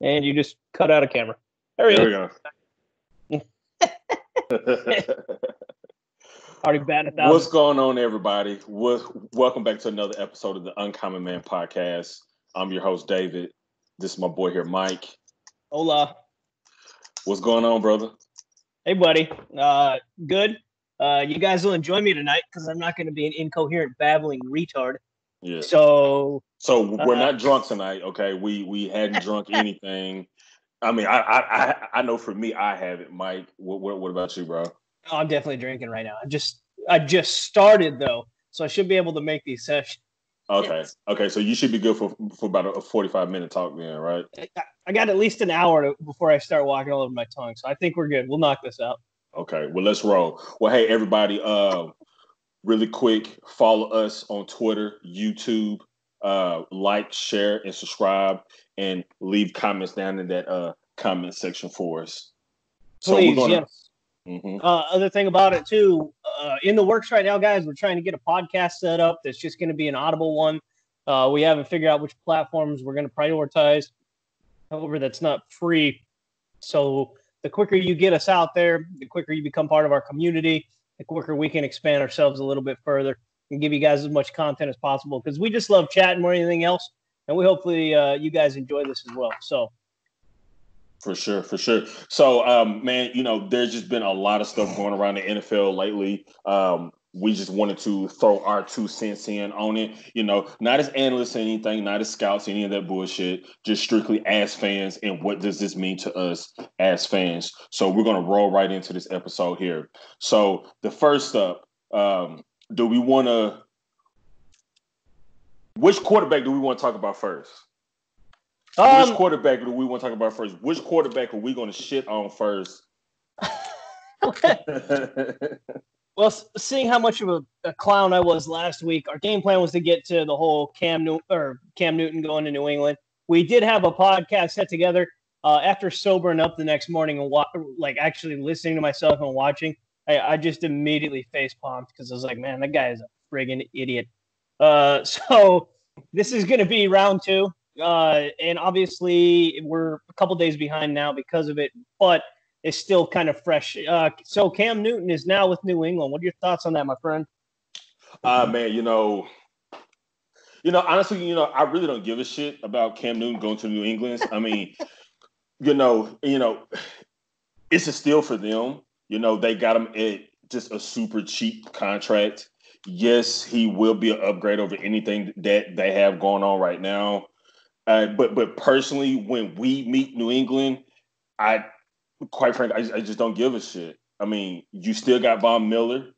And you just cut out a camera. There we go. Already bad 1,000. What's going on, everybody? Welcome back to another episode of the Uncommon Man Podcast. I'm your host, David. This is my boy here, Mike. Hola. What's going on, brother? Hey, buddy. Good. You guys will enjoy me tonight because I'm not going to be an incoherent, babbling retard. Yeah. So we're not drunk tonight, okay? We hadn't drunk anything. I mean, I know for me, I haven't. Mike, what about you, bro? Oh, I'm definitely drinking right now. I just started though, so I should be able to make these sessions. Okay. So you should be good for about a 45-minute talk then, right? I got at least an hour before I start walking all over my tongue, so I think we're good. We'll knock this out. Okay. Well, let's roll. Well, hey, everybody. Really quick, follow us on Twitter, YouTube. Like, share, and subscribe, and leave comments down in that comment section for us. So please, yes. Mm-hmm. Other thing about it too, in the works right now, guys, we're trying to get a podcast set up that's just going to be an audible one. We haven't figured out which platforms we're going to prioritize. However, that's not free. So the quicker you get us out there, the quicker you become part of our community, the quicker we can expand ourselves a little bit further and give you guys as much content as possible, because we just love chatting more than anything else. And we hopefully you guys enjoy this as well. So. For sure. So, man, there's just been a lot of stuff going around the NFL lately. We just wanted to throw our 2 cents in on it. Not as analysts or anything, not as scouts, any of that bullshit, just strictly as fans. And what does this mean to us as fans? So we're going to roll right into this episode here. So the first up, which quarterback do we want to talk about first? Which quarterback do we want to talk about first? Which quarterback are we going to shit on first? Well, seeing how much of a clown I was last week, our game plan was to get to the whole Cam Newton going to New England. We did have a podcast set together after sobering up the next morning and actually listening to myself and watching. I just immediately face palmed because I was like, man, that guy is a friggin' idiot. So this is going to be round 2. And obviously we're a couple days behind now because of it, but it's still kind of fresh. So Cam Newton is now with New England. What are your thoughts on that, my friend? Man, honestly, I really don't give a shit about Cam Newton going to New England. I mean, it's a steal for them. They got him at just a super cheap contract. Yes, he will be an upgrade over anything that they have going on right now. But personally, when we meet New England, quite frankly, I just don't give a shit. I mean, you still got Von Miller,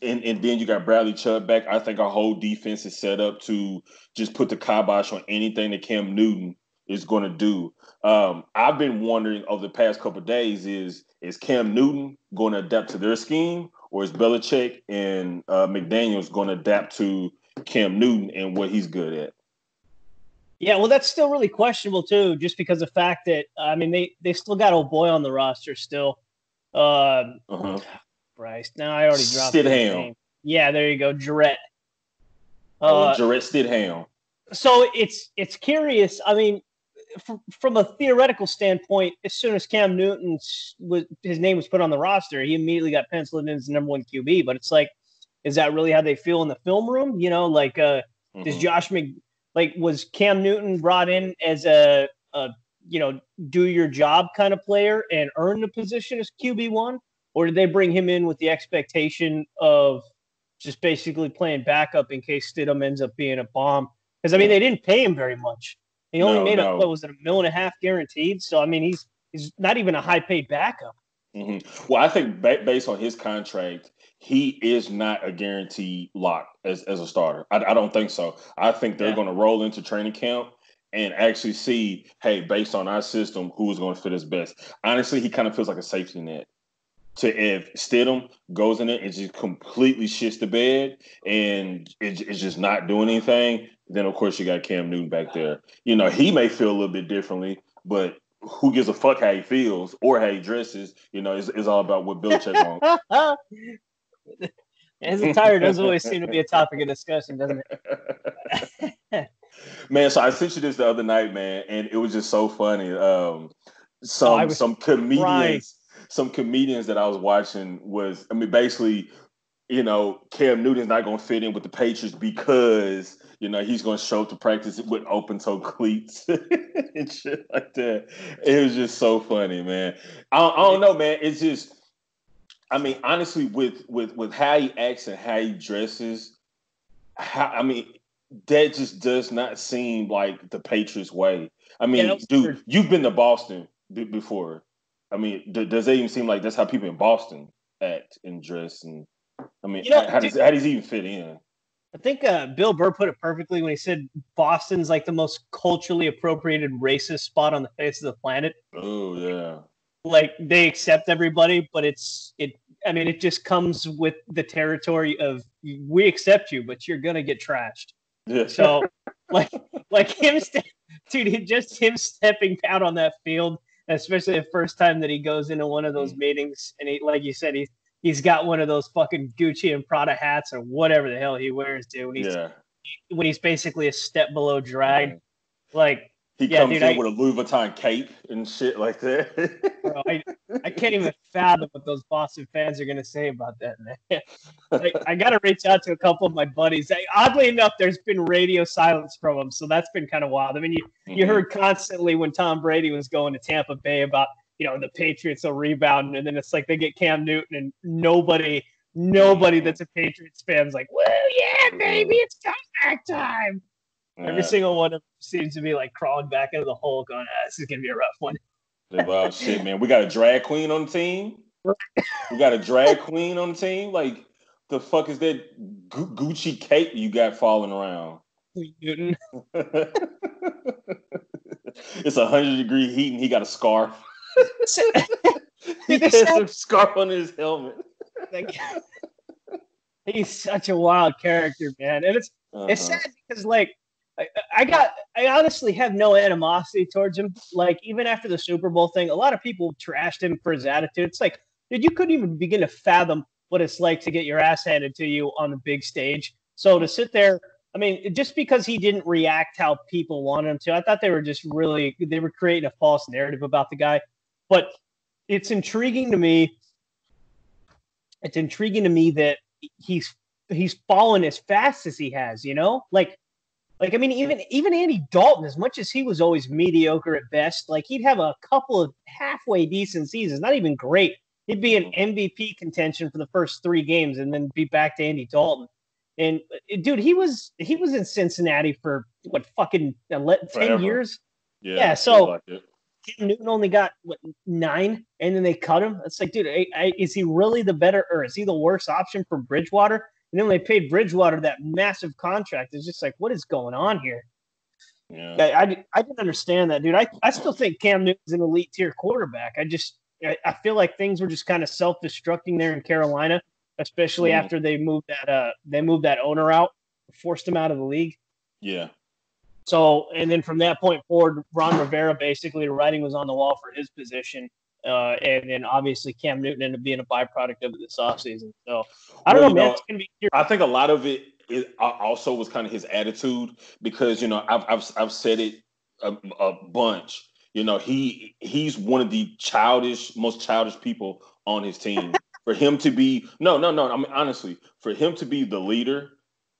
and then you got Bradley Chubb back. I think our whole defense is set up to just put the kibosh on anything that Cam Newton is going to do. I've been wondering over the past couple of days, is Cam Newton going to adapt to their scheme, or is Belichick and McDaniels going to adapt to Cam Newton and what he's good at? Yeah, well, that's still really questionable too, just because of the fact that they still got old boy on the roster still. Bryce. Now I already dropped his name. Yeah, there you go, Jarrett. Jarrett Stidham. So it's curious. I mean, from a theoretical standpoint, as soon as Cam Newton's his name was put on the roster, he immediately got penciled in as the number 1 QB. But it's like, is that really how they feel in the film room? Does Josh was Cam Newton brought in as a do your job kind of player and earn the position as QB1? Or did they bring him in with the expectation of just basically playing backup in case Stidham ends up being a bomb? Because, they didn't pay him very much. He only made $1.5 million guaranteed? So, he's not even a high-paid backup. Mm-hmm. Well, I think based on his contract, he is not a guaranteed lock as a starter. I don't think so. I think they're going to roll into training camp and actually see, hey, based on our system, who is going to fit us best. Honestly, he kind of feels like a safety net. If Stidham goes in it and just completely shits the bed and it's just not doing anything, then of course you got Cam Newton back there. He may feel a little bit differently, but who gives a fuck how he feels or how he dresses? It's all about what Belichick wants. His attire does always seem to be a topic of discussion, doesn't it? Man, so I sent you this the other night, man, and it was just so funny. I was Some crying. comedians that I was watching was, I mean, basically, Cam Newton's not going to fit in with the Patriots because he's going to show up to practice with open toe cleats and shit like that. It was just so funny, man. I don't know, man. It's just, I mean, honestly, with how he acts and how he dresses, that just does not seem like the Patriots way. I mean, dude, you've been to Boston before. I mean, does it even seem like that's how people in Boston act and dress? And I mean, how does he even fit in? I think Bill Burr put it perfectly when he said Boston's like the most culturally appropriated racist spot on the face of the planet. Oh yeah. Like they accept everybody, but it just comes with the territory of we accept you, but you're gonna get trashed. Yeah. So like him, dude, just him stepping out on that field, especially the first time that he goes into one of those meetings, and he, like you said, he's got one of those fucking Gucci and Prada hats or whatever the hell he wears, dude. When he's basically a step below drag, like. He comes in with a Louis Vuitton cape and shit like that. Bro, I can't even fathom what those Boston fans are going to say about that, man. I got to reach out to a couple of my buddies. Oddly enough, there's been radio silence from them, so that's been kind of wild. I mean, you heard constantly when Tom Brady was going to Tampa Bay about, the Patriots will rebound, and then it's like they get Cam Newton, and nobody that's a Patriots fan is like, well, yeah, baby, it's comeback time. Every single one of them seems to be like crawling back into the hole going, this is going to be a rough one. Well, shit, man. We got a drag queen on the team. Like, the fuck is that Gucci cape you got falling around? Newton. It's 100-degree heat and he got a scarf. He has a scarf on his helmet. He's such a wild character, man. And it's sad because, like, I honestly have no animosity towards him. Like, even after the Super Bowl thing, a lot of people trashed him for his attitude. It's like, dude, you couldn't even begin to fathom what it's like to get your ass handed to you on the big stage. So to sit there, I mean, just because he didn't react how people wanted him to, I thought they were creating a false narrative about the guy. But it's intriguing to me. It's intriguing to me that he's fallen as fast as he has, Like, I mean, even Andy Dalton, as much as he was always mediocre at best, like he'd have a couple of halfway decent seasons, not even great. He'd be an MVP contention for the first 3 games and then be back to Andy Dalton. And dude, he was in Cincinnati for what, fucking 10 years? Yeah. So Cam Newton only got 9, and then they cut him. It's like, dude, is he really the better, or is he the worse option for Bridgewater? And then they paid Bridgewater that massive contract. It's just like, what is going on here? Yeah, I didn't understand that, dude. I still think Cam Newton's an elite tier quarterback. I feel like things were just kind of self-destructing there in Carolina, especially after they moved that owner out, forced him out of the league. Yeah. So, and then from that point forward, Ron Rivera, basically the writing was on the wall for his position. And then obviously Cam Newton ended up being a byproduct of it this offseason. So I don't know, man. It's gonna be curious. I think a lot of it also was kind of his attitude because I've said it a bunch. He's one of the most childish people on his team. For him to be I mean, honestly, for him to be the leader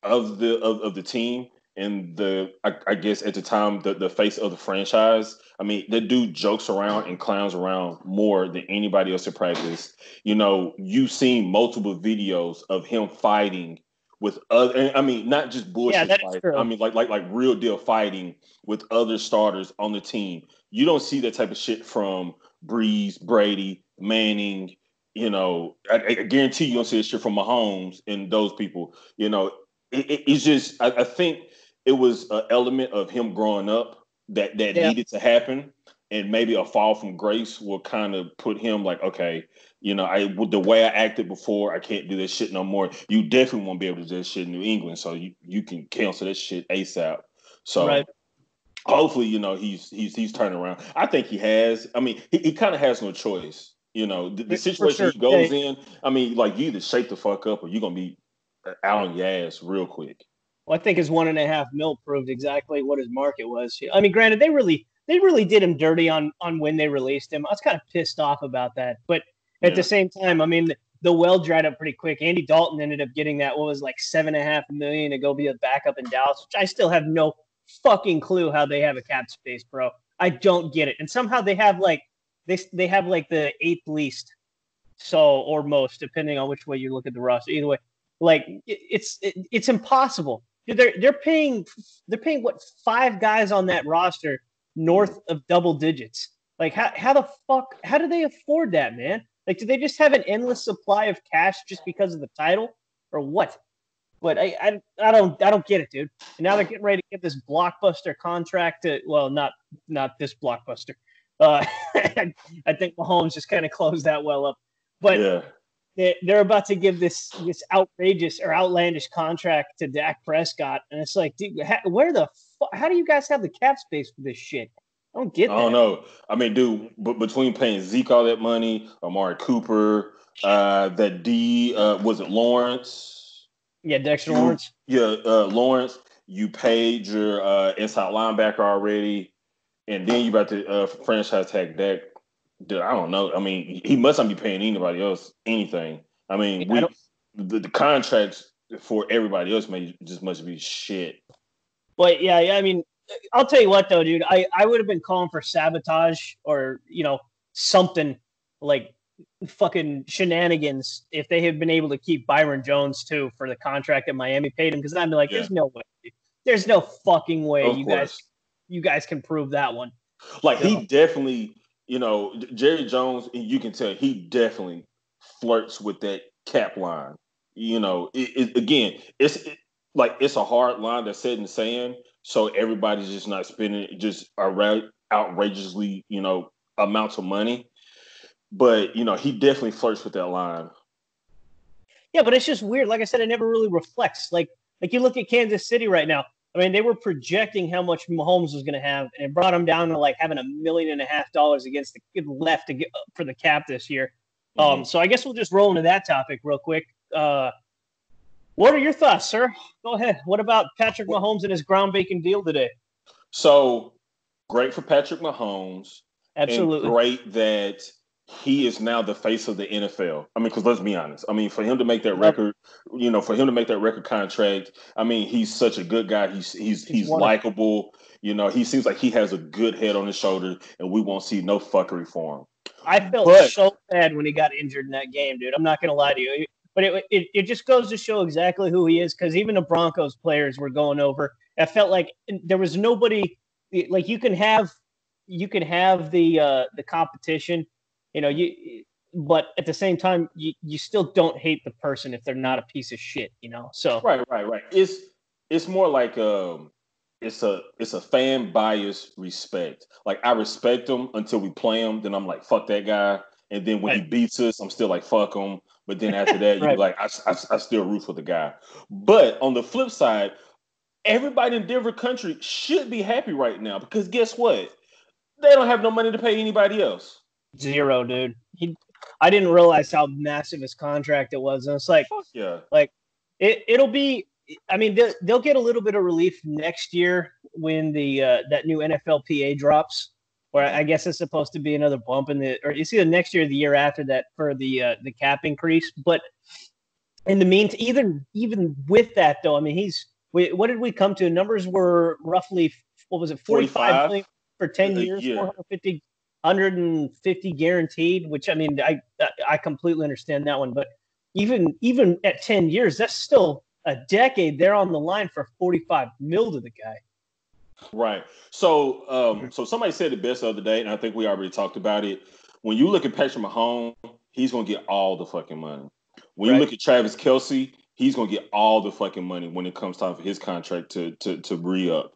of the team and I guess at the time the face of the franchise. I mean, that dude jokes around and clowns around more than anybody else at practice. You've seen multiple videos of him fighting with other. I mean, not just bullshit fighting. I mean, like real deal fighting with other starters on the team. You don't see that type of shit from Breeze, Brady, Manning. I guarantee you don't see that shit from Mahomes and those people. It's just I think it was an element of him growing up that needed to happen, and maybe a fall from grace will kind of put him like, okay, the way I acted before, I can't do this shit no more. You definitely won't be able to do this shit in New England, so you can cancel this shit ASAP. So hopefully, he's turning around. I think he has. I mean, he kind of has no choice. The situation he goes in. I mean, like you either shake the fuck up or you're gonna be out on your ass real quick. Well, I think his 1.5 mil proved exactly what his market was. I mean, granted, they really did him dirty on when they released him. I was kind of pissed off about that, but at the same time, I mean, the well dried up pretty quick. Andy Dalton ended up getting that what was like $7.5 million to go be a backup in Dallas, which I still have no fucking clue how they have a cap space, bro. I don't get it, and somehow they have like they have like the eighth least, so or most depending on which way you look at the roster. Either way, like it's impossible. They're paying what 5 guys on that roster north of double digits. Like how the fuck how do they afford that, man? Like do they just have an endless supply of cash just because of the title or what? But I don't get it, dude. And now they're getting ready to get this blockbuster contract to not this blockbuster. I think Mahomes just kind of closed that well up. But Yeah. they're about to give this outrageous or outlandish contract to Dak Prescott, and it's like, dude, how do you guys have the cap space for this shit? I don't get that. I don't know. I mean, dude, but between paying Zeke all that money, Amari Cooper, that D, was it Lawrence? Yeah, Dexter Lawrence. Yeah, Lawrence. You paid your inside linebacker already, and then you about to franchise tag Dak. Dude, I don't know. I mean, he must not be paying anybody else anything. I mean, the contracts for everybody else must be shit. But yeah, I mean, I'll tell you what though, dude. I would have been calling for sabotage or something like fucking shenanigans if they had been able to keep Byron Jones too for the contract that Miami paid him, because I'd be like, there's no way, there's no fucking way you guys can prove that one. Like he definitely, Jerry Jones, and you can tell he definitely flirts with that cap line. Again, it's a hard line that's set in the sand, so everybody's just not spending just outrageously, amounts of money. But he definitely flirts with that line. Yeah, but it's just weird. Like I said, it never really reflects. Like you look at Kansas City right now. I mean, they were projecting how much Mahomes was going to have, and it brought him down to like having $1.5 million against the left to get for the cap this year. Mm-hmm. So I guess we'll just roll into that topic real quick. What are your thoughts, sir? Go ahead. What about Patrick Mahomes and his groundbreaking deal today? So great for Patrick Mahomes. Absolutely. And great that he is now the face of the NFL. I mean, because let's be honest. I mean, for him to make that record, for him to make that record contract, I mean, he's such a good guy. He's likable. He seems like he has a good head on his shoulders, and we won't see no fuckery for him. I felt so bad when he got injured in that game, dude. I'm not going to lie to you. But it just goes to show exactly who he is, because even the Broncos players were going over. I felt like there was nobody – like you can have the competition – but at the same time, you still don't hate the person if they're not a piece of shit, So right. It's more like it's a fan bias respect. Like I respect him until we play him, then I'm like fuck that guy, and then when he beats us, I'm still like fuck him. But then after that, you're like I still root for the guy. But on the flip side, everybody in Denver country should be happy right now, because guess what? They don't have no money to pay anybody else. Zero, dude. I didn't realize how massive his contract it was. And it's like, like it'll be. I mean, they'll get a little bit of relief next year when the that new NFLPA drops, or I guess it's supposed to be another bump or it's either next year or the year after that for the cap increase. But in the meantime, even with that though, I mean, what did we come to? Numbers were roughly, what was it, 45 million for 10 years, 150 guaranteed, which I mean, I completely understand that one, but even at 10 years, that's still a decade. They're on the line for 45 mil to the guy. Right. So somebody said it best the other day, and I think we already talked about it. When you look at Patrick Mahomes, he's going to get all the fucking money. When you look at Travis Kelce, he's going to get all the fucking money when it comes time for his contract to re-up.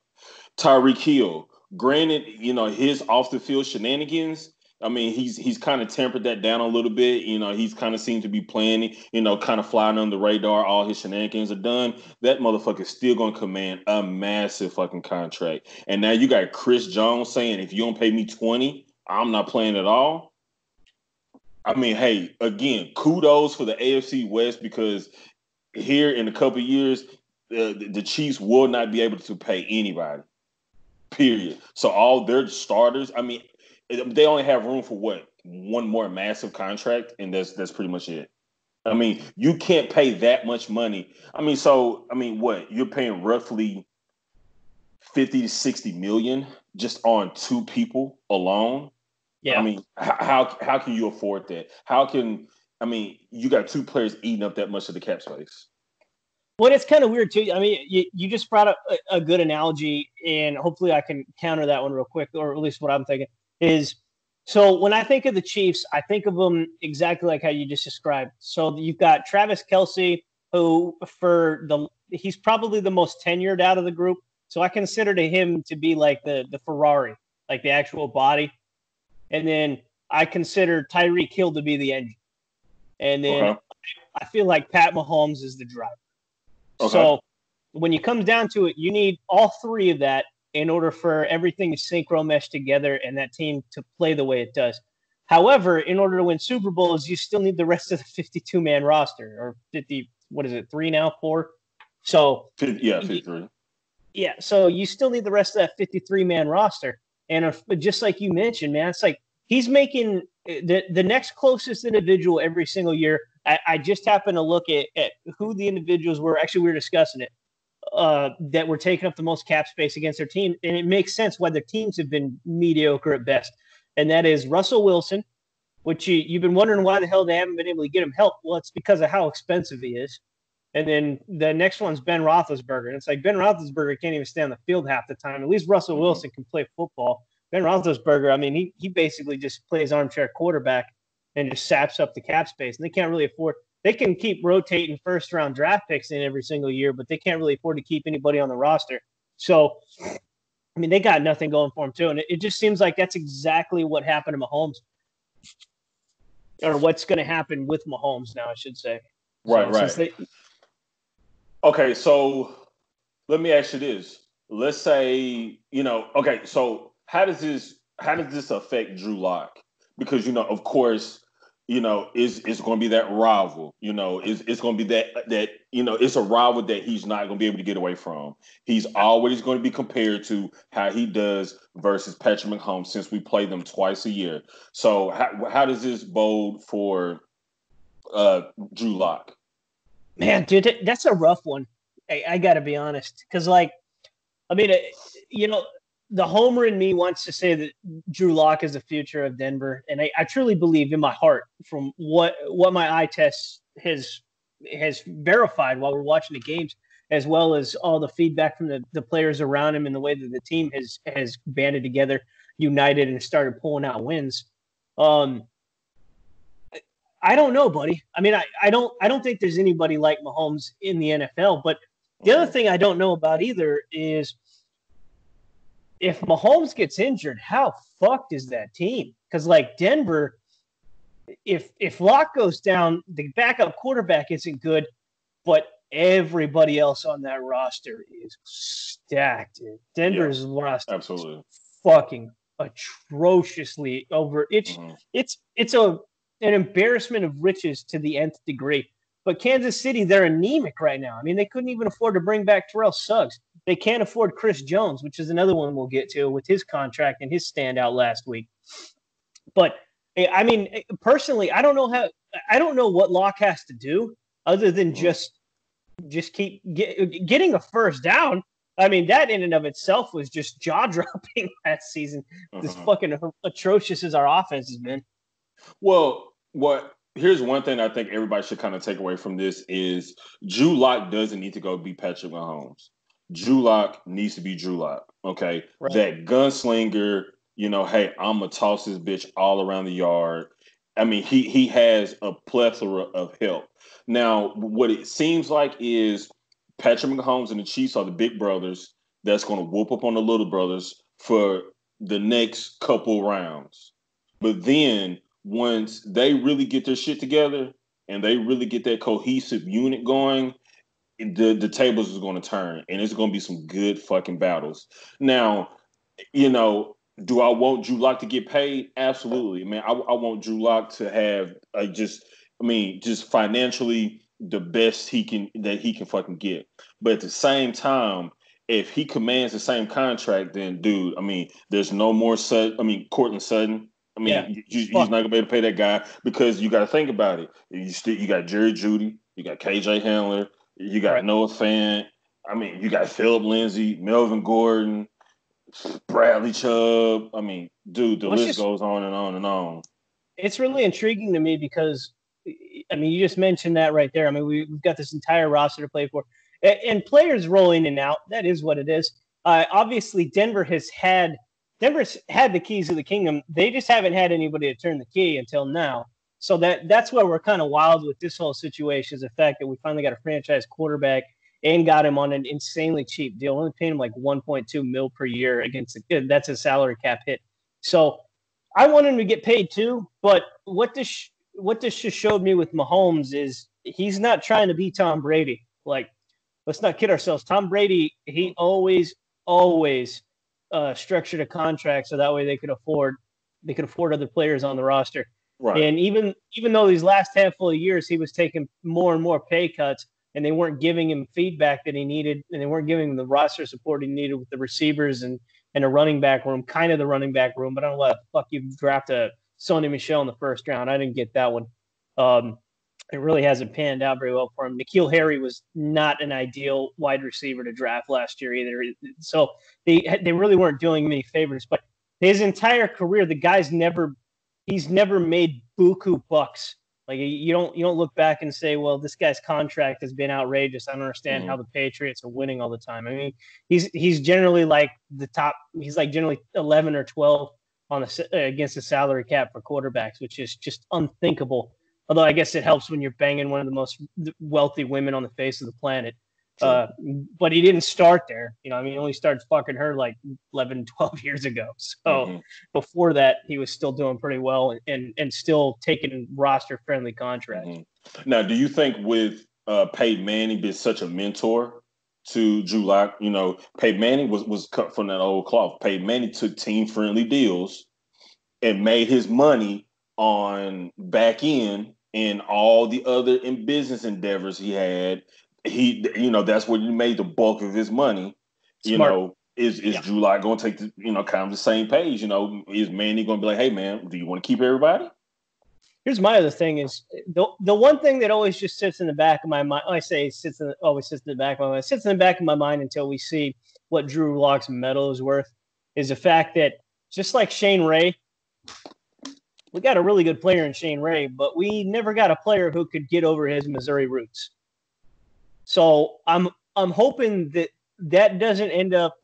Tyreek Hill, granted, his off the field shenanigans, I mean, he's kind of tempered that down a little bit. He's kind of seemed to be playing, kind of flying under the radar. All his shenanigans are done. That motherfucker is still going to command a massive fucking contract. And now you got Chris Jones saying, if you don't pay me 20, I'm not playing at all. I mean, hey, again, kudos for the AFC West, because here in a couple of years, the Chiefs will not be able to pay anybody. Period. So all their starters, I mean, they only have room for what, one more massive contract, and that's pretty much it. I mean, you can't pay that much money. What, you're paying roughly 50 to 60 million just on two people alone. Yeah. I mean, how can you afford that? You got two players eating up that much of the cap space. Well, it's kind of weird too. I mean, you just brought up a good analogy, and hopefully I can counter that one real quick, or at least what I'm thinking is. So when I think of the Chiefs, I think of them exactly like how you just described. So you've got Travis Kelce, who he's probably the most tenured out of the group. So I consider him to be like the Ferrari, like the actual body. And then I consider Tyreek Hill to be the engine. And then I feel like Pat Mahomes is the driver. Okay. So when it comes down to it, you need all three of that in order for everything to synchro mesh together and that team to play the way it does. However, in order to win Super Bowls, you still need the rest of the 52-man roster, or 50, what is it, 3 now, 4? So 53. Yeah, so you still need the rest of that 53-man roster. And just like you mentioned, man, it's like he's making the next closest individual every single year. I just happened to look at who the individuals were. Actually, we were discussing it, that were taking up the most cap space against their team. And it makes sense why their teams have been mediocre at best. And that is Russell Wilson, which you've been wondering why the hell they haven't been able to get him help. Well, it's because of how expensive he is. And then the next one's Ben Roethlisberger. And it's like Ben Roethlisberger can't even stay on the field half the time. At least Russell Wilson can play football. Ben Roethlisberger, I mean, he basically just plays armchair quarterback and just saps up the cap space. And they can't really afford – they can keep rotating first-round draft picks in every single year, but they can't really afford to keep anybody on the roster. So, I mean, they got nothing going for them too. And it just seems like that's exactly what happened to Mahomes, or what's going to happen with Mahomes now, I should say. Right. Okay, so let me ask you this. Let's say, so how does this affect Drew Lock? Because, of course, it's going to be that rival. It's going to be that it's a rival that he's not going to be able to get away from. He's always going to be compared to how he does versus Patrick Mahomes, since we play them twice a year. So how does this bode for Drew Lock? Man, dude, that's a rough one. I got to be honest. Because, the homer in me wants to say that Drew Lock is the future of Denver. And I truly believe in my heart, from what my eye test has verified while we're watching the games, as well as all the feedback from the players around him and the way that the team has banded together, united, and started pulling out wins. I don't know, buddy. I mean, I don't think there's anybody like Mahomes in the NFL. But the other thing I don't know about either is, if Mahomes gets injured, how fucked is that team? Because, Denver, if Locke goes down, the backup quarterback isn't good, but everybody else on that roster is stacked, dude. Denver's roster absolutely is fucking atrociously over. It's an embarrassment of riches to the nth degree. But Kansas City, they're anemic right now. I mean, they couldn't even afford to bring back Terrell Suggs. They can't afford Chris Jones, which is another one we'll get to with his contract and his standout last week. But, I mean, personally, I don't know what Locke has to do other than just keep getting a first down. I mean, that in and of itself was just jaw-dropping last season. As fucking atrocious as our offense has been. Well, here's one thing I think everybody should kind of take away from this is Drew Lock doesn't need to go be Patrick Mahomes. Drew Lock needs to be Drew Lock, okay? Right. That gunslinger, hey, I'm going to toss this bitch all around the yard. I mean, he has a plethora of help. Now, what it seems like is Patrick Mahomes and the Chiefs are the big brothers that's going to whoop up on the little brothers for the next couple rounds. But then once they really get their shit together and they really get that cohesive unit going, the tables is going to turn, and it's going to be some good fucking battles. Now, do I want Drew Lock to get paid? Absolutely, man. I want Drew Lock to have just financially the best he can fucking get. But at the same time, if he commands the same contract, then dude, I mean, there's no more Cortland Sutton. I Yeah, mean, you're not gonna be able to pay that guy because you got to think about it. You got Jerry Jeudy, you got KJ Hamler, you got right. Noah Fant. I mean, you got Philip Lindsay, Melvin Gordon, Bradley Chubb. I mean, dude, the Well, list goes on and on and on. it's really intriguing to me because, I mean, you just mentioned that right there. I mean, we've got this entire roster to play for, and players roll in and out. That is what it is. Obviously, Denver's had the keys to the kingdom. They just haven't had anybody to turn the key until now. So that's where we're kind of wild with this whole situation, is the fact that we finally got a franchise quarterback and got him on an insanely cheap deal. Only paying him like 1.2 mil per year that's a salary cap hit. So I want him to get paid too, but what this just showed me with Mahomes is he's not trying to be Tom Brady. Like, let's not kid ourselves. Tom Brady, he always structured a contract so that way they could afford other players on the roster. Right. And even though these last handful of years he was taking more and more pay cuts, and they weren't giving him feedback that he needed, and they weren't giving him the roster support he needed with the receivers and a running back room, kind of the running back room. But I don't know why the fuck you draft a Sony Michel in the first round. I didn't get that one. It really hasn't panned out very well for him. N'Keal Harry was not an ideal wide receiver to draft last year either. So they really weren't doing me favors. But his entire career, he's never made buku bucks. Like, you don't look back and say, well, this guy's contract has been outrageous. I don't understand how the Patriots are winning all the time. I mean, he's generally like the top. He's like generally 11 or 12 against the salary cap for quarterbacks, which is just unthinkable. Although I guess it helps when you're banging one of the most wealthy women on the face of the planet. But he didn't start there. You know, I mean, he only started fucking her like 11, 12 years ago. So before that, he was still doing pretty well and still taking roster-friendly contracts. Now, do you think with Peyton Manning being such a mentor to Drew Lock, you know, Peyton Manning was cut from that old cloth. Peyton Manning took team-friendly deals and made his money on back end and all the other business endeavors he had. That's where he made the bulk of his money. Smart. Is Drew Lock going to take kind of the same page? Is Manny going to be like, hey man, do you want to keep everybody? Here's my other thing is the one thing that always just sits in the back of my mind. I say always sits in the back of my mind. It sits in the back of my mind until we see what Drew Lock's medal is worth. Is the fact that just like Shane Ray, we got a really good player in Shane Ray, but we never got a player who could get over his Missouri roots. So I'm hoping that doesn't end up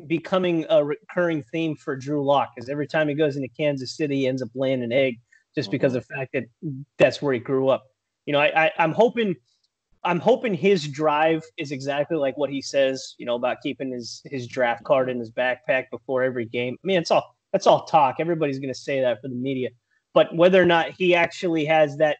becoming a recurring theme for Drew Lock, because every time he goes into Kansas City, he ends up laying an egg just because of the fact that that's where he grew up. I'm hoping his drive is exactly like what he says, about keeping his draft card in his backpack before every game. I mean, that's all talk. Everybody's going to say that for the media, but whether or not he actually has that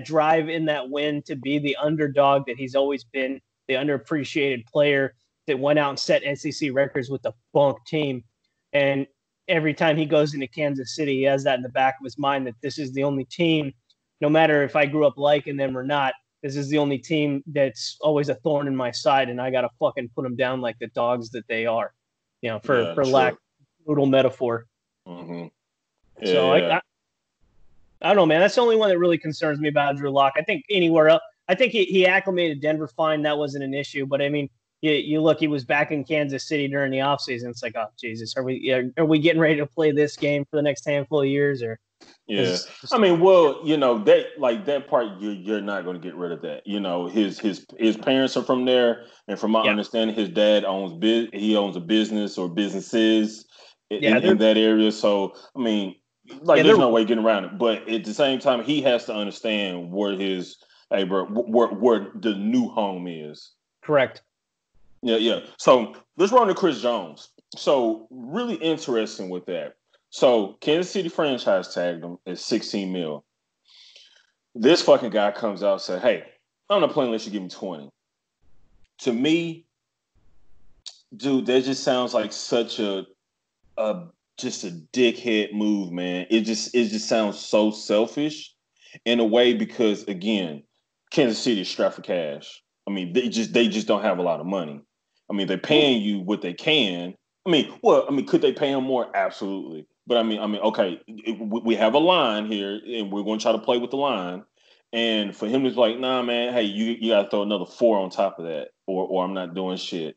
drive in that win to be the underdog that he's always been, the underappreciated player that went out and set SEC records with the bunk team. And every time he goes into Kansas City, he has that in the back of his mind that this is the only team, no matter if I grew up liking them or not, this is the only team that's always a thorn in my side, and I got to fucking put them down like the dogs that they are, for lack of brutal metaphor. Mm-hmm. Yeah. So I don't know, man. That's the only one that really concerns me about Drew Lock. I think anywhere else, I think he acclimated Denver fine. That wasn't an issue. But I mean, you look, he was back in Kansas City during the offseason. It's like, oh Jesus, are we getting ready to play this game for the next handful of years? Or I mean, well, that part you're not going to get rid of that. His parents are from there, and from my understanding, his dad owns a business or businesses in that area. So I mean, there's no way getting around it. But at the same time, he has to understand where where the new home is. Correct. Yeah. So let's run to Chris Jones. So really interesting with that. So Kansas City franchise tagged him at $16 million. This fucking guy comes out and said, hey, I'm not playing unless you give me 20. To me, dude, that just sounds like such a dickhead move, man. It just sounds so selfish in a way, because again, Kansas City is strapped for cash. I mean, they just don't have a lot of money. I mean, they're paying you what they can. Could they pay him more? Absolutely. But okay, we have a line here, and we're going to try to play with the line. And for him to be like, nah, man, hey, you got to throw another 4 on top of that, or I'm not doing shit.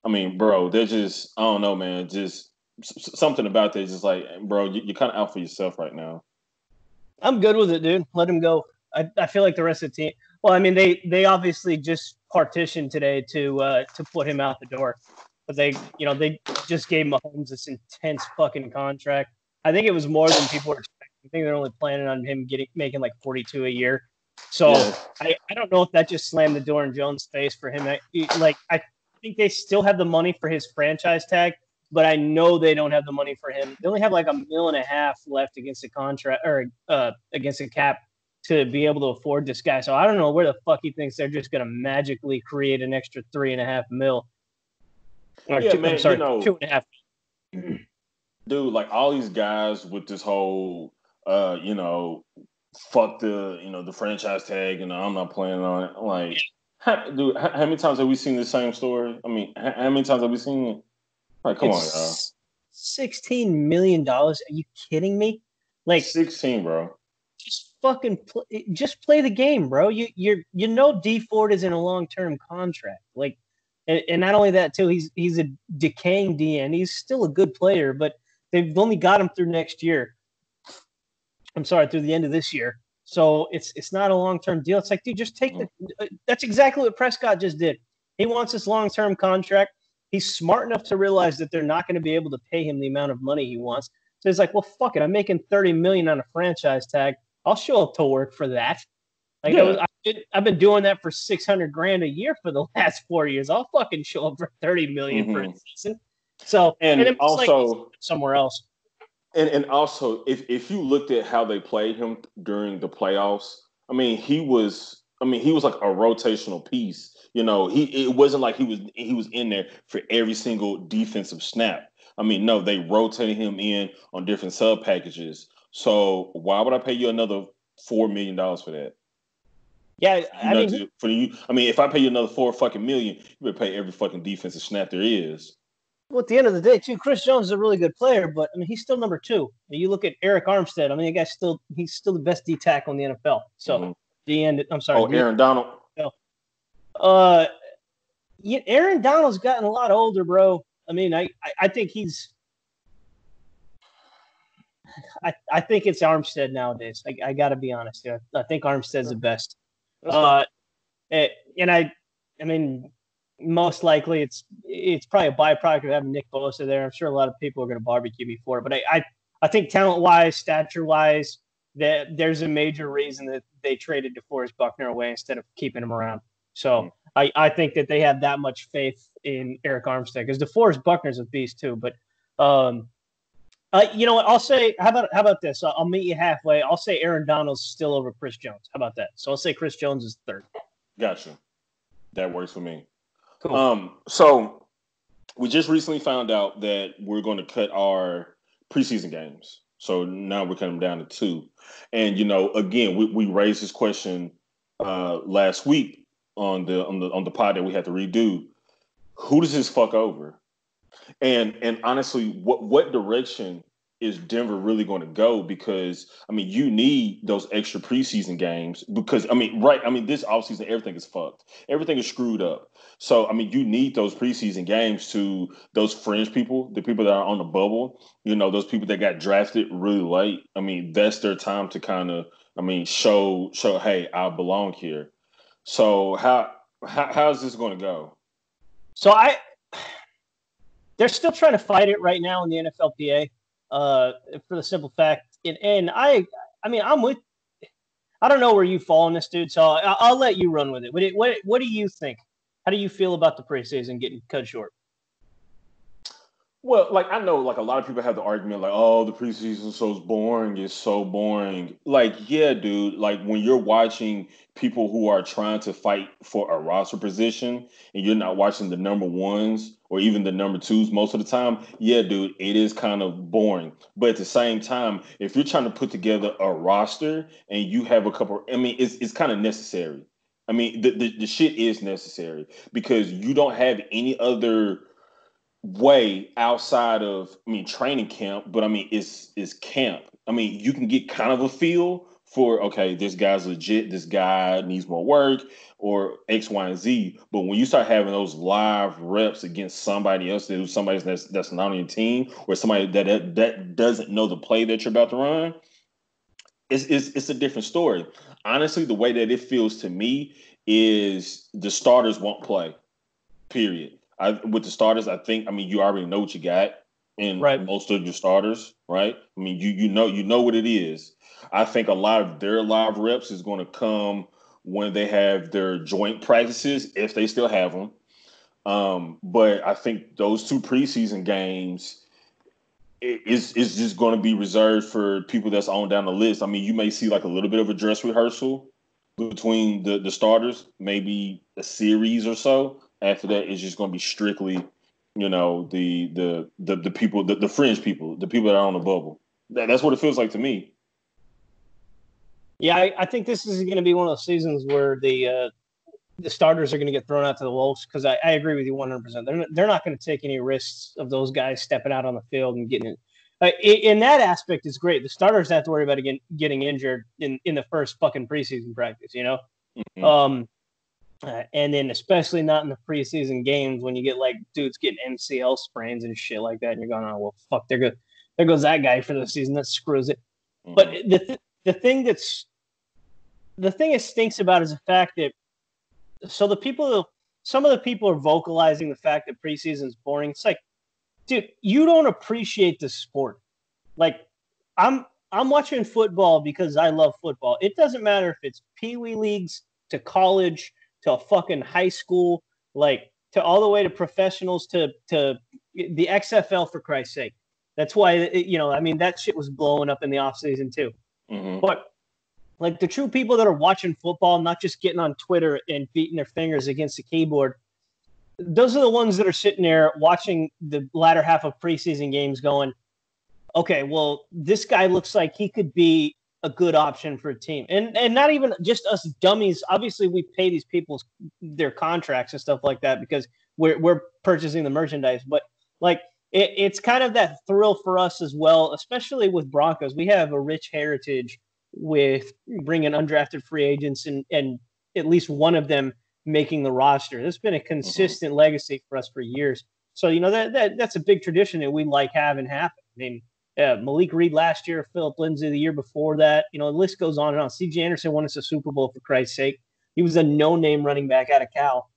I mean, bro, they're just, I don't know, man, just something about that. Just like, bro, you're kind of out for yourself right now. I'm good with it, dude. Let him go. I feel like the rest of the team. Well, I mean, they obviously just partitioned today to put him out the door, but they just gave Mahomes this intense fucking contract. I think it was more than people were expecting. I think they're only planning on him making like 42 a year. So yeah. I don't know if that just slammed the door in Jones' face for him. I think they still have the money for his franchise tag, but I know they don't have the money for him. They only have like $1.5 million left against a contract or against a cap to be able to afford this guy. So I don't know where the fuck he thinks they're just going to magically create an extra $3.5 million. Or yeah, man, 2.5. Dude, like all these guys with this whole, fuck the franchise tag, I'm not playing on it. Like, how many times have we seen the same story? I mean, how many times have we seen it? Like, come on, y'all. $16 million. Are you kidding me? Like 16, bro. Just fucking just play the game, bro. You know D Ford is in a long-term contract. Like, and not only that too, he's a decaying DN. He's still a good player, but they've only got him through next year. I'm sorry, through the end of this year. So it's not a long-term deal. It's like, dude, just take that's exactly what Prescott just did. He wants this long-term contract. He's smart enough to realize that they're not going to be able to pay him the amount of money he wants. So he's like, well, fuck it. I'm making $30 million on a franchise tag. I'll show up to work for that. Like I've been doing that for $600,000 a year for the last 4 years. I'll fucking show up for $30 million for a season. So and also like somewhere else. And also, if you looked at how they played him during the playoffs, I mean, he was like a rotational piece. It wasn't like he was in there for every single defensive snap. I mean, no, they rotated him in on different sub packages. So why would I pay you another $4 million for that? Yeah, if I pay you another $4 million, you better pay every fucking defensive snap there is. Well, at the end of the day, too, Chris Jones is a really good player, but I mean, he's still number 2. You look at Eric Armstead. I mean, the guy's he's still the best D tackle in the NFL. So the end. I'm sorry. Aaron Donald. Aaron Donald's gotten a lot older, bro. I mean, I think I think it's Armstead nowadays. I got to be honest here. I think Armstead's the best. And I mean, most likely it's probably a byproduct of having Nick Bosa there. I'm sure a lot of people are going to barbecue me for it, but I think talent-wise, stature-wise, that there's a major reason that they traded DeForest Buckner away instead of keeping him around. So I think that they have that much faith in Eric Armstead because DeForest Buckner's a beast too. But you know what? I'll say, how about this? I'll meet you halfway. I'll say Aaron Donald's still over Chris Jones. How about that? So I'll say Chris Jones is 3rd. Gotcha. That works for me. Cool. So we just recently found out that we're going to cut our preseason games. So now we're cutting them down to 2. And again, we raised this question last week on the pod that we had to redo. Who does this fuck over? And honestly, what direction is Denver really going to go? Because you need those extra preseason games because this offseason everything is fucked. Everything is screwed up. So you need those preseason games to those fringe people, the people that are on the bubble, those people that got drafted really late. That's their time to kind of show hey, I belong here. So how's this going to go? So they're still trying to fight it right now in the NFLPA for the simple fact, and I'm with. I don't know where you fall on this, dude. So I'll let you run with it. What do you think? How do you feel about the preseason getting cut short? Well, I know, a lot of people have the argument, oh, the preseason is so boring. It's so boring. Yeah, dude. When you're watching people who are trying to fight for a roster position and you're not watching the number 1s or even the number 2s most of the time, yeah, dude, it is kind of boring. But at the same time, if you're trying to put together a roster and you have a couple, it's kind of necessary. I mean, the shit is necessary because you don't have any other way outside of, I mean, training camp, but I mean, it's camp. I mean, you can get kind of a feel for, okay, this guy's legit, this guy needs more work, or X, Y, and Z. But when you start having those live reps against somebody else, somebody that's not on your team, or somebody that doesn't know the play that you're about to run, it's a different story. Honestly, the way that it feels to me is the starters won't play. Period. With the starters, I think, I mean, you already know what you got in Right. most of your starters, right? I mean, you know what it is. I think a lot of their live reps is going to come when they have their joint practices, if they still have them. But I think those two preseason games is just going to be reserved for people that's on down the list. I mean, you may see like a little bit of a dress rehearsal between the starters, maybe a series or so. After that, it's just going to be strictly, the people, the fringe people, the people that are on the bubble. That's what it feels like to me. Yeah, I think this is going to be one of those seasons where the starters are going to get thrown out to the wolves because I agree with you 100%. They're not going to take any risks of those guys stepping out on the field and getting it. In that aspect, it's great. The starters have to worry about getting injured in the first fucking preseason practice, Mm-hmm. And then especially not in the preseason games when you get like dudes getting MCL sprains and shit like that, and you're going, oh well, fuck, there goes that guy for the season. That screws it. Mm-hmm. But the thing that stinks about is the fact that some of the people are vocalizing the fact that preseason is boring. It's like, dude, you don't appreciate the sport. Like, I'm watching football because I love football. It doesn't matter if it's Pee Wee leagues to college to a fucking high school, like to all the way to professionals to the XFL, for Christ's sake. That's why, I mean, that shit was blowing up in the offseason too. Mm-hmm. But like the true people that are watching football, not just getting on Twitter and beating their fingers against the keyboard, those are the ones that are sitting there watching the latter half of preseason games going, okay, well, this guy looks like he could be a good option for a team. And not even just us dummies. Obviously, we pay these people their contracts and stuff like that because we're purchasing the merchandise. But like it's kind of that thrill for us as well, especially with Broncos. We have a rich heritage with bringing undrafted free agents and at least one of them making the roster. There's been a consistent legacy for us for years. So, that's a big tradition that we like having happen. I mean, Malik Reed last year, Philip Lindsay the year before that. The list goes on and on. C.J. Anderson won us a Super Bowl, for Christ's sake. He was a no-name running back out of Cal.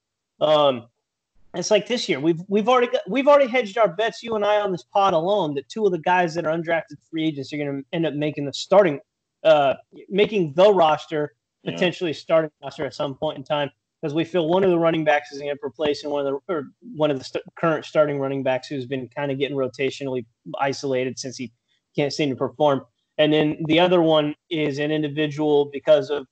It's like this year we've already hedged our bets, you and I, on this pod alone, that two of the guys that are undrafted free agents are going to end up making making the roster, potentially starting roster at some point in time, because we feel one of the running backs is going to replace one of the current starting running backs who's been kind of getting rotationally isolated since he can't seem to perform. And then the other one is an individual because of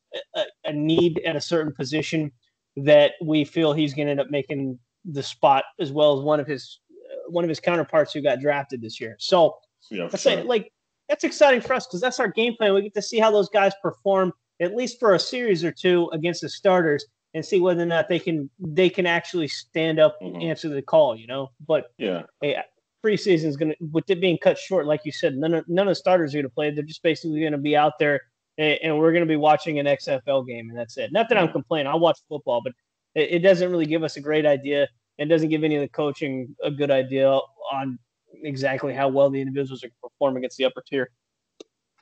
a need at a certain position that we feel he's going to end up making the spot, as well as one of his counterparts who got drafted this year. So that's exciting for us because that's our game plan. We get to see how those guys perform at least for a series or two against the starters and see whether or not they can actually stand up and answer the call, But hey, preseason is going to, with it being cut short, like you said, none of the starters are going to play. They're just basically going to be out there, and we're going to be watching an XFL game, and that's it. Not that I'm complaining. I watch football, but it doesn't really give us a great idea, and doesn't give any of the coaching a good idea on exactly how well the individuals are going to perform against the upper tier.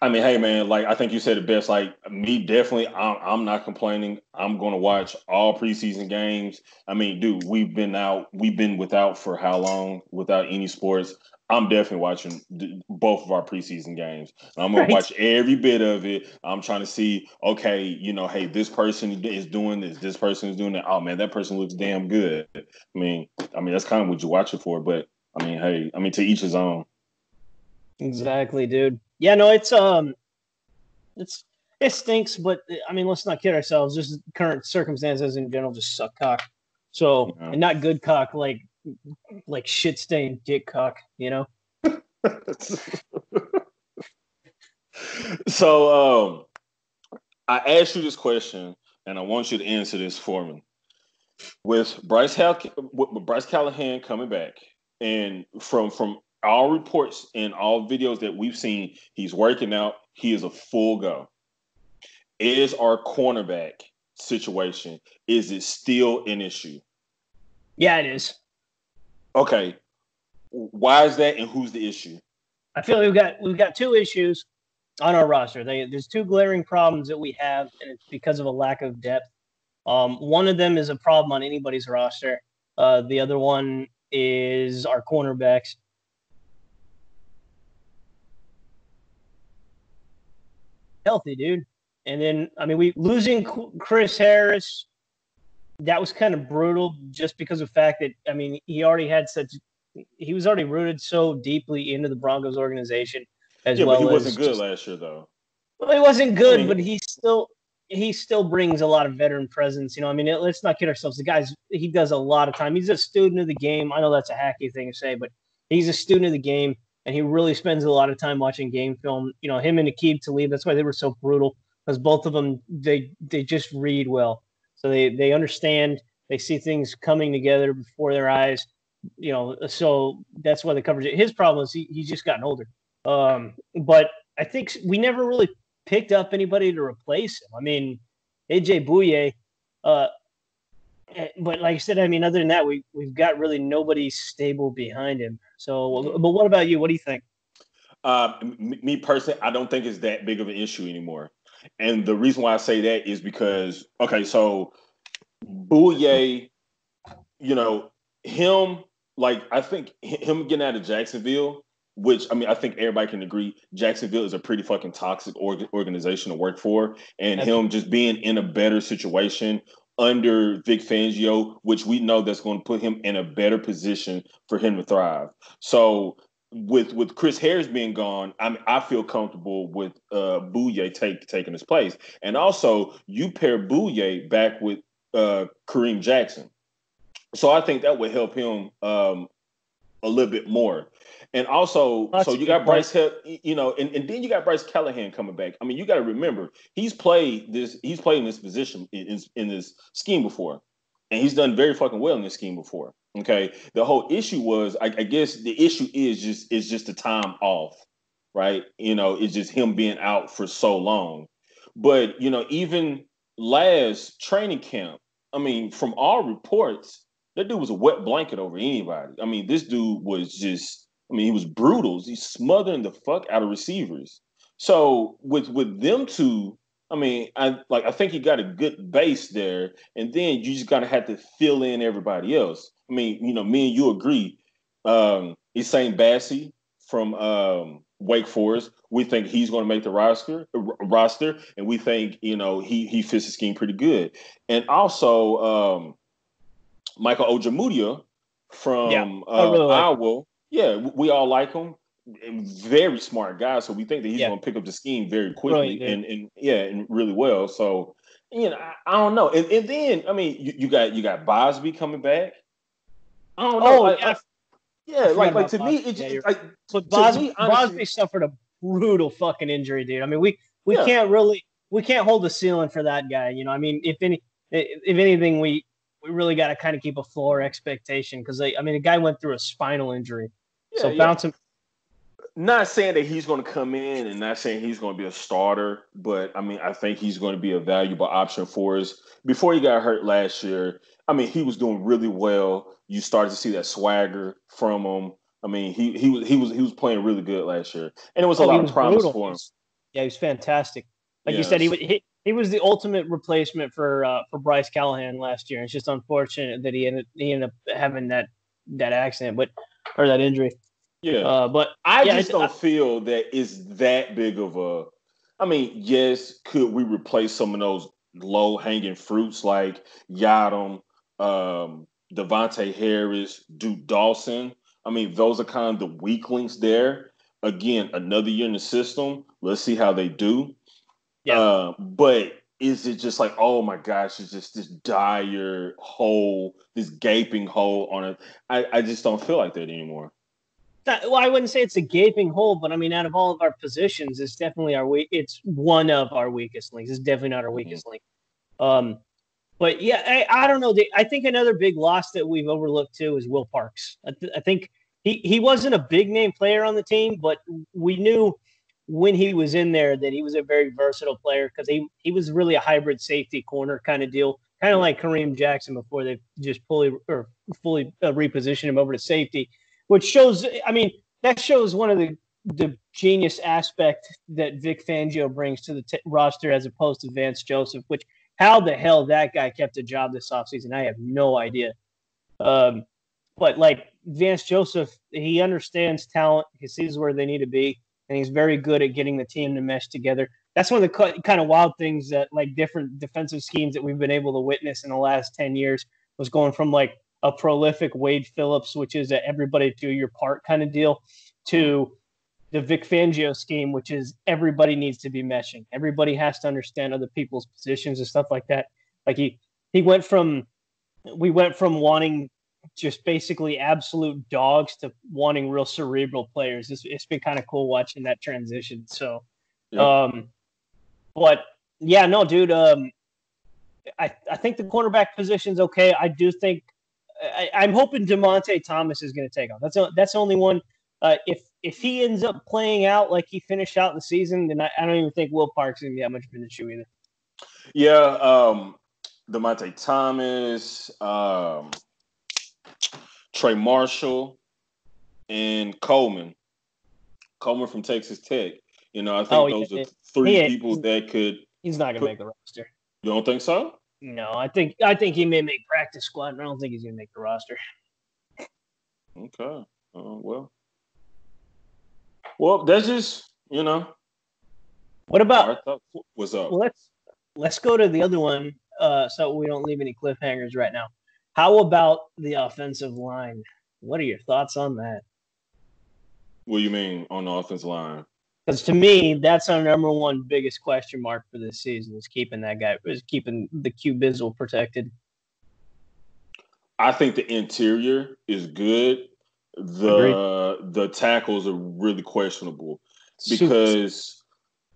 I mean, hey man, like I think you said it best. Like me, definitely, I'm not complaining. I'm going to watch all preseason games. I mean, dude, we've been without for how long? Without any sports. I'm definitely watching both of our preseason games. I'm going to watch every bit of it. I'm trying to see, okay, hey, this person is doing this. This person is doing that. Oh man, that person looks damn good. I mean, that's kind of what you watch it for. But I mean, hey, to each his own. Exactly, dude. Yeah, no, it stinks, but I mean, let's not kid ourselves. Just current circumstances in general just suck cock. So, and not good cock, like shit stained dick cock, So, I asked you this question, and I want you to answer this for me. With with Bryce Callahan coming back, and from all reports and all videos that we've seen, he's working out. He is a full go. Is our cornerback situation, is it still an issue? Yeah, it is. Okay. Why is that, and who's the issue? I feel we've got two issues on our roster. There's two glaring problems that we have, and it's because of a lack of depth. One of them is a problem on anybody's roster. The other one is our cornerbacks. Healthy, dude. And then, I mean, we losing Chris Harris, that was kind of brutal just because of the fact that, I mean, he was already rooted so deeply into the Broncos organization as well. But he wasn't good last year, though. Well, he wasn't good, but he still brings a lot of veteran presence. You know, I mean, let's not kid ourselves. He does a lot of time. He's a student of the game. I know that's a hacky thing to say, but he's a student of the game, and he really spends a lot of time watching game film. You know, him and Aqib Talib, that's why they were so brutal, because both of them, they just read well. So they understand. They see things coming together before their eyes. You know, so that's why the coverage. His problem is he's just gotten older. But I think we never really picked up anybody to replace him. I mean, AJ Bouye. But like I said, I mean, other than that, we've got really nobody stable behind him. So, but what about you? What do you think? Me personally, I don't think it's that big of an issue anymore. And the reason why I say that is because, okay, so Bouye, you know, him, like, I think him getting out of Jacksonville, which, I mean, I think everybody can agree, Jacksonville is a pretty fucking toxic organization to work for. And him just being in a better situation under Vic Fangio, which we know that's going to put him in a better position for him to thrive. So with Chris Harris being gone, I feel comfortable with Bouye taking his place. And also, you pair Bouye back with Kareem Jackson. So I think that would help him a little bit more. And also, so you got Bryce, you know, and then you got Bryce Callahan coming back. I mean, you got to remember he's played in this position in this scheme before, and he's done very fucking well in this scheme before. Okay, the whole issue was, I guess, the issue is just the time off, right? You know, it's just him being out for so long. But you know, even last training camp, I mean, from all reports, that dude was a wet blanket over anybody. I mean, this dude was just, I mean, he was brutal. He's smothering the fuck out of receivers. So with them two, I mean, I think he got a good base there, and then you just gotta have to fill in everybody else. I mean, you know, me and you agree. Usain Bassey from Wake Forest, we think he's going to make the roster, and we think, you know, he fits the scheme pretty good. And also Michael Ojemudia from Iowa. Yeah, we all like him. Very smart guy, so we think that he's going to pick up the scheme very quickly and really well. So, you know, I don't know. And then, I mean, you got Bosby coming back. I don't know. Like to me, it's just like. But Bosby suffered a brutal fucking injury, dude. I mean, we can't hold the ceiling for that guy. You know, I mean, if anything, we really got to kind of keep a floor expectation, because I mean, the guy went through a spinal injury, so bounce him. Not saying that he's going to come in, and not saying he's going to be a starter, but I mean, I think he's going to be a valuable option for us. Before he got hurt last year, I mean, he was doing really well. You started to see that swagger from him. I mean, he was playing really good last year, and it was a lot of promise for him. Yeah, he was fantastic. Like you said, he was the ultimate replacement for Bryce Callahan last year. It's just unfortunate that he ended up having that accident, or that injury. Yeah, but I just don't feel that it's that big of a. I mean, yes, could we replace some of those low hanging fruits like Yadam, Devontae Harris, Duke Dawson? I mean, those are kind of the weak links there. Again, another year in the system. Let's see how they do. Yeah. But is it just like, oh my gosh, it's just this dire hole, this gaping hole on it? I just don't feel like that anymore. Well, I wouldn't say it's a gaping hole, but I mean, out of all of our positions, it's definitely it's one of our weakest links. It's definitely not our weakest link. But yeah, I don't know. I think another big loss that we've overlooked too is Will Parks. I think he wasn't a big name player on the team, but we knew when he was in there that he was a very versatile player because he was really a hybrid safety corner kind of deal, kind of like Kareem Jackson before they just fully repositioned him over to safety, which shows. I mean, that shows one of the genius aspect that Vic Fangio brings to the roster as opposed to Vance Joseph, which how the hell that guy kept a job this offseason, I have no idea. But like Vance Joseph, he understands talent. He sees where they need to be, and he's very good at getting the team to mesh together. That's one of the kind of wild things that like different defensive schemes that we've been able to witness in the last 10 years was going from like a prolific Wade Phillips, which is a everybody do your part kind of deal, to the Vic Fangio scheme, which is everybody needs to be meshing. Everybody has to understand other people's positions and stuff like that. Like we went from wanting just basically absolute dogs to wanting real cerebral players. It's been kind of cool watching that transition. So, yep. But yeah, no, dude. I think the cornerback position's okay. I do think I'm hoping DeMonte Thomas is going to take off. That's the only one. If he ends up playing out like he finished out the season, then I don't even think Will Parks is going to be that much of an issue either. Yeah, DeMonte Thomas, Trey Marshall, and Coleman. Coleman from Texas Tech. You know, I think those are three people that could. He's not going to make the roster. You don't think so? No, I think he may make practice squad, but I don't think he's going to make the roster. Okay. Well, that's just, you know. What about what's up? Well, let's go to the other one so we don't leave any cliffhangers right now. How about the offensive line? What are your thoughts on that? What do you mean on the offensive line? Because to me, that's our number one biggest question mark for this season is keeping the Q Bizzle protected. I think the interior is good. The tackles are really questionable because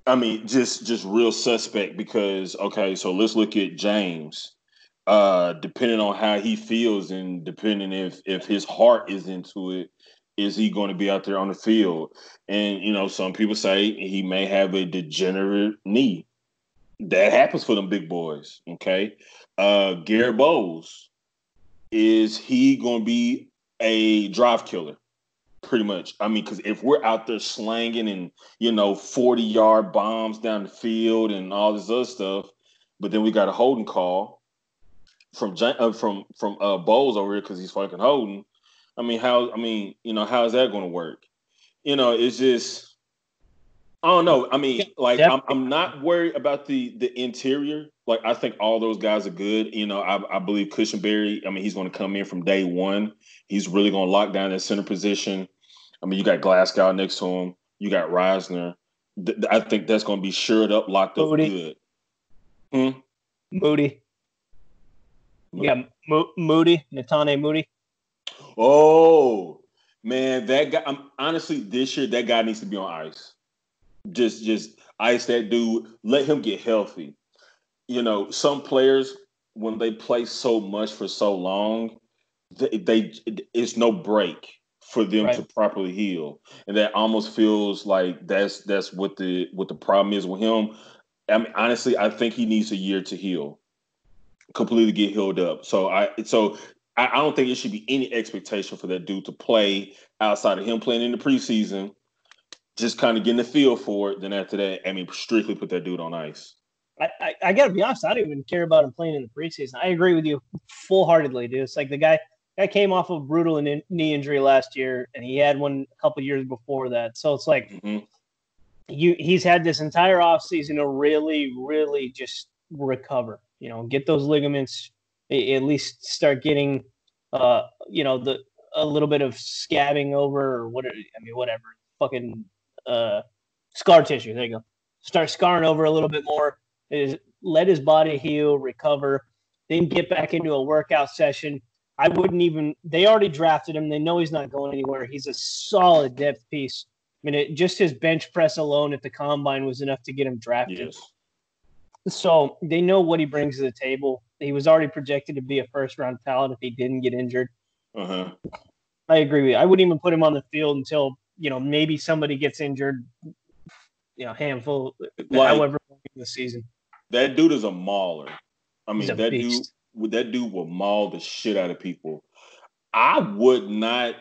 I mean just real suspect because okay, so let's look at James. Depending on how he feels and depending if his heart is into it, is he going to be out there on the field? And you know, some people say he may have a degenerate knee. That happens for them big boys. Okay, Garrett Bowles, is he going to be a drive killer? Pretty much. I mean, because if we're out there slanging and 40-yard bombs down the field and all this other stuff, but then we got a holding call from Bowles over here because he's fucking holding. I mean, how is that going to work? It's just I don't know. I mean, like I'm not worried about the interior. Like I think all those guys are good. I believe Cushenberry. I mean, he's going to come in from day one. He's really going to lock down that center position. I mean, you got Glasgow next to him. You got Reisner. I think that's going to be shored up, locked up good. Moody. Yeah, Moody, Netane Moody. Oh man, that guy. Honestly, this year that guy needs to be on ice. Just ice that dude. Let him get healthy. Some players when they play so much for so long, it's no break for them to properly heal, and that almost feels like that's what the problem is with him. I mean, honestly, I think he needs a year to heal, completely get healed up. So I don't think it should be any expectation for that dude to play outside of him playing in the preseason, just kind of getting the feel for it. Then after that, I mean, strictly put that dude on ice. I got to be honest, I don't even care about him playing in the preseason. I agree with you full-heartedly, dude. It's like the guy came off of a brutal knee injury last year, and he had one a couple years before that. So it's like he's had this entire offseason to really, really just recover. Get those ligaments, at least start getting, a little bit of scabbing over or whatever. I mean, whatever, fucking scar tissue. There you go. Start scarring over a little bit more. Let his body heal, recover, then get back into a workout session. I wouldn't even – they already drafted him. They know he's not going anywhere. He's a solid depth piece. I mean, just his bench press alone at the combine was enough to get him drafted. Yes. So they know what he brings to the table. He was already projected to be a first-round talent if he didn't get injured. Uh-huh. I agree with you. I wouldn't even put him on the field until, maybe somebody gets injured, handful, Like however long in the season. that dude is a mauler. I He's mean, a beast. that dude will maul the shit out of people. I would not.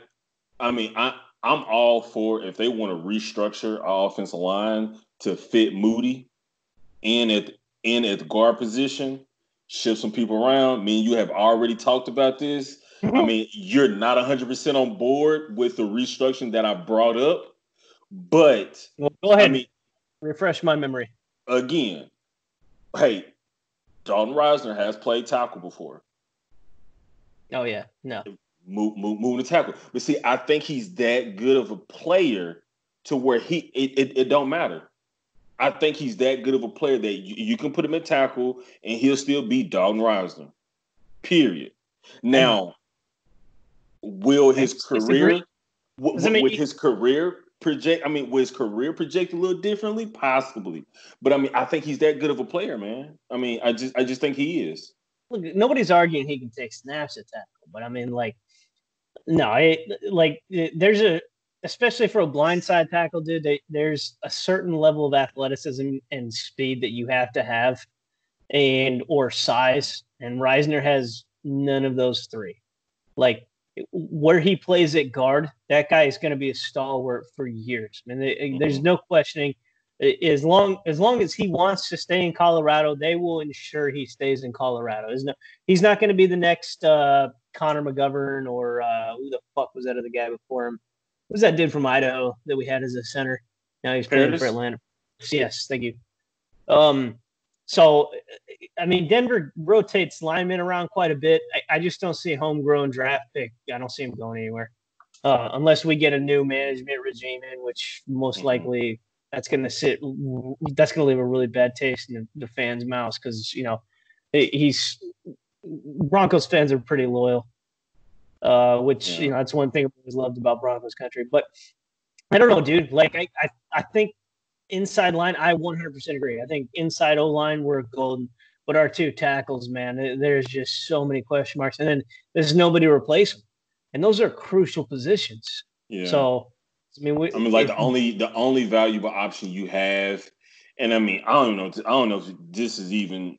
I mean, I'm all for if they want to restructure our offensive line to fit Moody in at the guard position, shift some people around. I mean, you have already talked about this. I mean, you're not 100% on board with the restructuring that I brought up, but Well, go I ahead. mean, Refresh my memory. again, hey, Dalton Reisner has played tackle before. Oh, yeah. No. Moving the tackle. But see, I think he's that good of a player to where it don't matter. I think he's that good of a player that you can put him at tackle and he'll still be Dalton Reisner. Period. Now, will his career with his career project? I mean, will his career project a little differently? Possibly. But I mean, I think he's that good of a player, man. I mean, I just think he is. Look, nobody's arguing he can take snaps at tackle, but I mean, like, no, there's especially for a blindside tackle, dude. There's a certain level of athleticism and speed that you have to have, or size, and Reisner has none of those three. Like where he plays at guard, that guy is going to be a stalwart for years. I mean, there's no questioning. As long as he wants to stay in Colorado, they will ensure he stays in Colorado. He's not going to be the next Connor McGovern or who the fuck was that other guy before him? What was that dude from Idaho that we had as a center? Now he's playing for Atlanta. Yes, thank you. So, I mean, Denver rotates linemen around quite a bit. I just don't see a homegrown draft pick. I don't see him going anywhere unless we get a new management regime in, which most likely that's going to leave a really bad taste in the fans' mouths because, Broncos fans are pretty loyal, which, that's one thing I've always loved about Broncos country. But I don't know, dude. Like, I think inside line, I 100% agree. I think inside O-line, we're golden. But our two tackles, man, there's just so many question marks. And then there's nobody to replace them. And those are crucial positions. Yeah. So, the only valuable option you have, and I mean, I don't know if this is even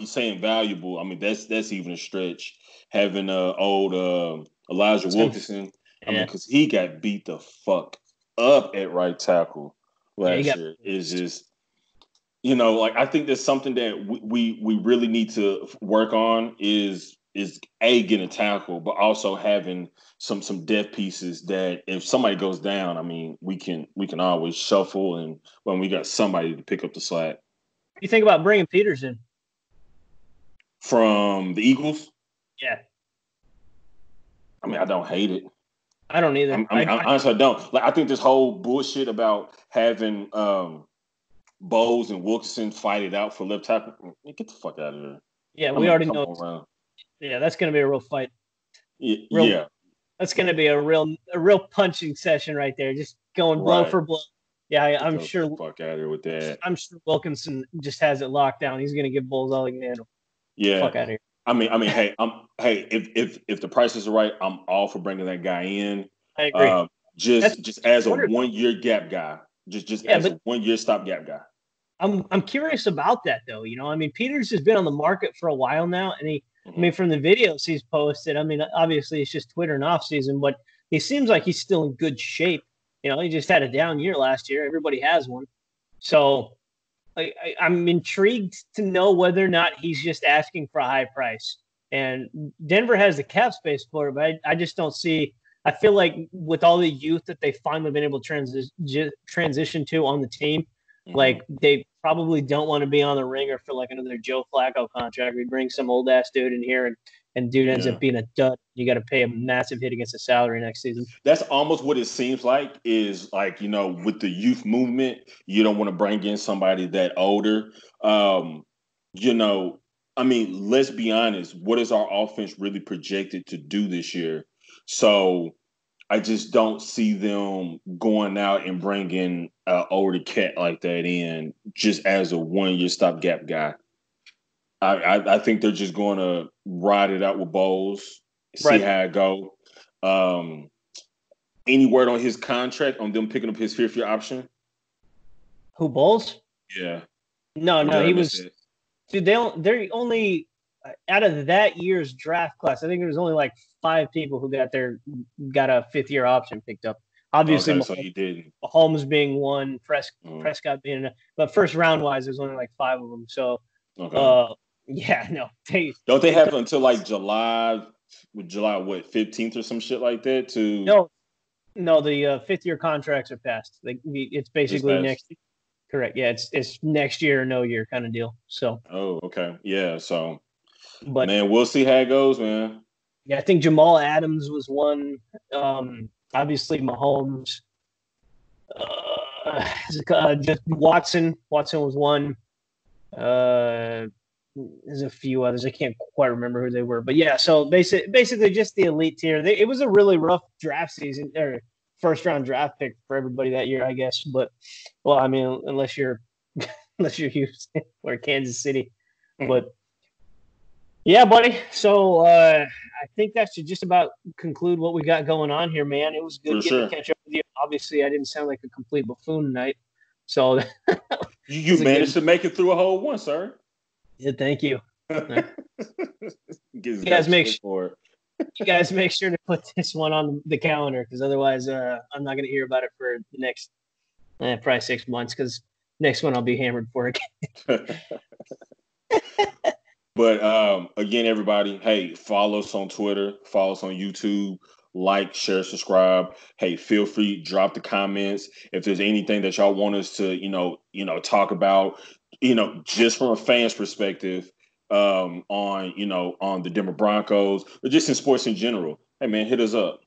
saying valuable. I mean, that's even a stretch. Having old Elijah Wilkinson. I mean, because he got beat the fuck up at right tackle last year. Is just, like, I think there's something that we really need to work on is getting a tackle, but also having some depth pieces that if somebody goes down, I mean, we can always shuffle and when we got somebody to pick up the slack. What do you think about bringing Peters in from the Eagles? Yeah, I mean, I don't hate it. I don't either. Honestly, I don't. Like, I think this whole bullshit about having Bowles and Wilkinson fight it out for left tackle. Get the fuck out of there. Yeah, we already know. Yeah, that's going to be a real fight. Yeah. That's going to be a real punching session right there. Just going blow for blow. Yeah, I'm sure. Fuck out of here with that. I'm sure Wilkinson just has it locked down. He's going to give Bowles all he can handle. Yeah. Fuck out of here. I mean, if the prices are right, I'm all for bringing that guy in. I agree. Just as a 1 year gap guy, as a 1 year stopgap guy. I'm curious about that though. I mean, Peters has been on the market for a while now, and I mean, from the videos he's posted, I mean, obviously it's just Twitter and off season, but he seems like he's still in good shape. He just had a down year last year. Everybody has one, so I'm intrigued to know whether or not he's just asking for a high price. And Denver has the cap space for it, but I just don't see. I feel like with all the youth that they finally been able to transition to on the team, like they probably don't want to be on the ringer for like another Joe Flacco contract. We bring some old ass dude in here and dude ends up being a dud. You got to pay a massive hit against the salary next season. That's almost what it seems like is like, with the youth movement, you don't want to bring in somebody that older. I mean, let's be honest. What is our offense really projected to do this year? So I just don't see them going out and bringing older cat like that in just as a 1-year stopgap guy. I think they're just going to ride it out with Bowles, see how it go. Any word on his contract, on them picking up his 5th-year option? Who, Bowles? Yeah. No, he was. Dude, they're only out of that year's draft class. I think there was only like 5 people who got a 5th-year option picked up. Obviously, okay, so he didn't. Mahomes being one, Prescott being, but first round wise, there's only like 5 of them. So, yeah, no, don't they have until like July what 15th or some shit like that to? No, the 5th-year contracts are passed. It's basically next. Correct. Yeah, it's next year or no year kind of deal. So. Oh, okay. Yeah. So. But man, we'll see how it goes, man. Yeah, I think Jamal Adams was one. Obviously, Mahomes. Just Watson. Watson was one. There's a few others. I can't quite remember who they were, but yeah. So basically, just the elite tier. It was a really rough draft season or first-round draft pick for everybody that year, I guess. But well, I mean, unless you're Houston or Kansas City, but. Yeah, buddy. So I think that should just about conclude what we got going on here, man. It was good to catch up with you. Obviously, I didn't sound like a complete buffoon tonight. So you managed to make it through a whole one, sir. Yeah, thank you. You guys make sure to put this one on the calendar because otherwise I'm not going to hear about it for the next probably 6 months because next one I'll be hammered for again. But again, everybody, hey, follow us on Twitter, follow us on YouTube, like, share, subscribe. Hey, feel free, drop the comments. If there's anything that y'all want us to, talk about, just from a fan's perspective, on the Denver Broncos, or just in sports in general. Hey man, hit us up.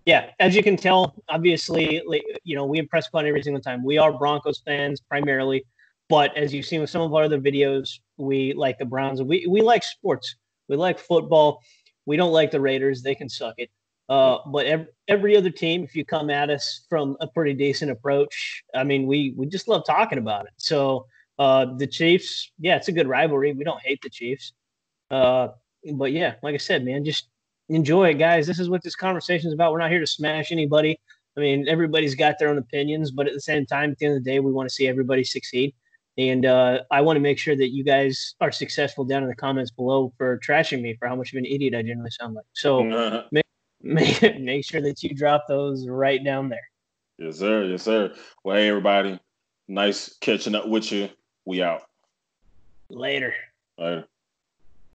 Yeah, as you can tell, obviously, we impress upon every single time. We are Broncos fans primarily. But as you've seen with some of our other videos, we like the Browns. We like sports. We like football. We don't like the Raiders. They can suck it. But every other team, if you come at us from a pretty decent approach, I mean, we just love talking about it. So the Chiefs, yeah, it's a good rivalry. We don't hate the Chiefs. But yeah, like I said, man, just enjoy it, guys. This is what this conversation is about. We're not here to smash anybody. I mean, everybody's got their own opinions, but at the same time, at the end of the day, we want to see everybody succeed. And I want to make sure that you guys are successful down in the comments below for trashing me for how much of an idiot I generally sound like. So make sure that you drop those right down there. Yes, sir. Yes, sir. Well, hey, everybody. Nice catching up with you. We out. Later. Later.